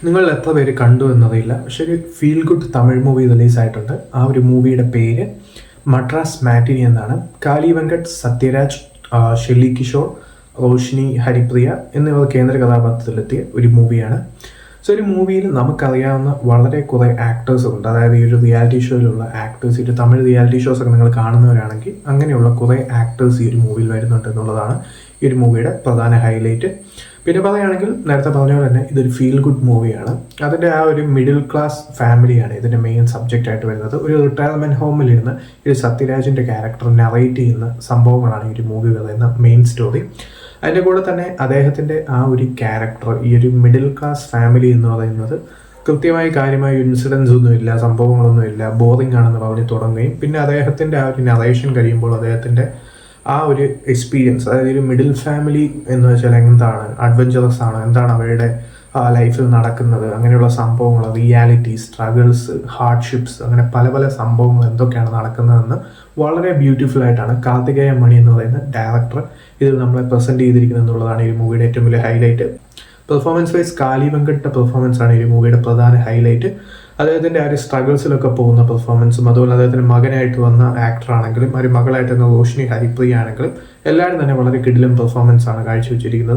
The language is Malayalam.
നിങ്ങൾ എത്ര പേര് കണ്ടു എന്നറിയില്ല, പക്ഷെ ഒരു ഫീൽ ഗുഡ് തമിഴ് മൂവി റിലീസായിട്ടുണ്ട്. ആ ഒരു മൂവിയുടെ പേര് മദ്രാസ് മാറ്റിനി എന്നാണ്. കാലി വെങ്കട്ട്, സത്യരാജ്, ഷെല്ലി കിഷോർ, റോഷിനി ഹരിപ്രിയ എന്നിവർ കേന്ദ്ര കഥാപാത്രത്തിലെത്തിയ ഒരു മൂവിയാണ്. സോ ഒരു മൂവിയിൽ നമുക്കറിയാവുന്ന വളരെ കുറേ ആക്ടേഴ്സ് ഉണ്ട്. അതായത് ഈ ഒരു റിയാലിറ്റി ഷോയിലുള്ള ആക്ടേഴ്സ്, ഒരു തമിഴ് റിയാലിറ്റി ഷോസ് ഒക്കെ നിങ്ങൾ കാണുന്നവരാണെങ്കിൽ അങ്ങനെയുള്ള കുറേ ആക്ടേഴ്സ് ഈ ഒരു മൂവിയിൽ വരുന്നുണ്ട് എന്നുള്ളതാണ് ഈ ഒരു മൂവിയുടെ പ്രധാന ഹൈലൈറ്റ്. പിന്നെ പറയുകയാണെങ്കിൽ നേരത്തെ പറഞ്ഞ പോലെ തന്നെ ഇതൊരു ഫീൽ ഗുഡ് മൂവിയാണ്. അതിൻ്റെ ആ ഒരു മിഡിൽ ക്ലാസ് ഫാമിലിയാണ് ഇതിൻ്റെ മെയിൻ സബ്ജക്റ്റ് ആയിട്ട് വരുന്നത്. ഒരു റിട്ടയർമെൻറ്റ് ഹോമിലിരുന്ന് ഈ സത്യരാജിൻ്റെ ക്യാരക്ടർ നറേറ്റ് ചെയ്യുന്ന സംഭവങ്ങളാണ് ഈ ഒരു മൂവി പറയുന്ന മെയിൻ സ്റ്റോറി. അതിൻ്റെ കൂടെ തന്നെ അദ്ദേഹത്തിൻ്റെ ആ ഒരു ക്യാരക്ടർ, ഈ ഒരു മിഡിൽ ക്ലാസ് ഫാമിലി എന്ന് പറയുന്നത് കൃത്യമായി കാര്യമായ ഇൻസിഡൻസ് ഒന്നുമില്ല, സംഭവങ്ങളൊന്നുമില്ല, ബോറിംഗ് ആണെന്ന് പറഞ്ഞ് തുടങ്ങുകയും പിന്നെ അദ്ദേഹത്തിൻ്റെ ആ ഒരു നറേഷൻ കഴിയുമ്പോൾ അദ്ദേഹത്തിൻ്റെ ആ ഒരു എക്സ്പീരിയൻസ്, അതായത് ഒരു മിഡിൽ ഫാമിലി എന്ന് വെച്ചാൽ എന്താണ്, അഡ്വഞ്ചറസ് ആണ്, എന്താണ് അവരുടെ ലൈഫിൽ നടക്കുന്നത്, അങ്ങനെയുള്ള സംഭവങ്ങൾ, റിയാലിറ്റി, സ്ട്രഗിൾസ്, ഹാർഡ്ഷിപ്സ്, അങ്ങനെ പല പല സംഭവങ്ങൾ എന്തൊക്കെയാണ് നടക്കുന്നതെന്ന് വളരെ ബ്യൂട്ടിഫുൾ ആയിട്ടാണ് കാർത്തികേയ മണി എന്ന് പറയുന്ന ഡയറക്ടർ ഇത് നമ്മളെ പ്രസൻറ്റ് ചെയ്തിരിക്കുന്നത് എന്നുള്ളതാണ് ഈ മൂവിയുടെ ഏറ്റവും വലിയ ഹൈലൈറ്റ്. പെർഫോമൻസ് വൈസ് കാലി വെങ്കട്ടിൻ്റെ പെർഫോമൻസ് ആണ് ഈ മൂവിയുടെ പ്രധാന ഹൈലൈറ്റ്. അദ്ദേഹത്തിൻ്റെ ആ ഒരു സ്ട്രഗിൾസിലൊക്കെ പോകുന്ന പെർഫോമൻസും, അതുപോലെ അദ്ദേഹത്തിൻ്റെ മകനായിട്ട് വന്ന ആക്ടർ ആണെങ്കിലും ഒരു മകളായിട്ട് വന്ന റോഷിനി ഹരിപ്രിയ ആണെങ്കിലും എല്ലാവരും തന്നെ വളരെ കിടിലൻ പെർഫോമൻസ് ആണ് കാഴ്ചവെച്ചിരിക്കുന്നത്.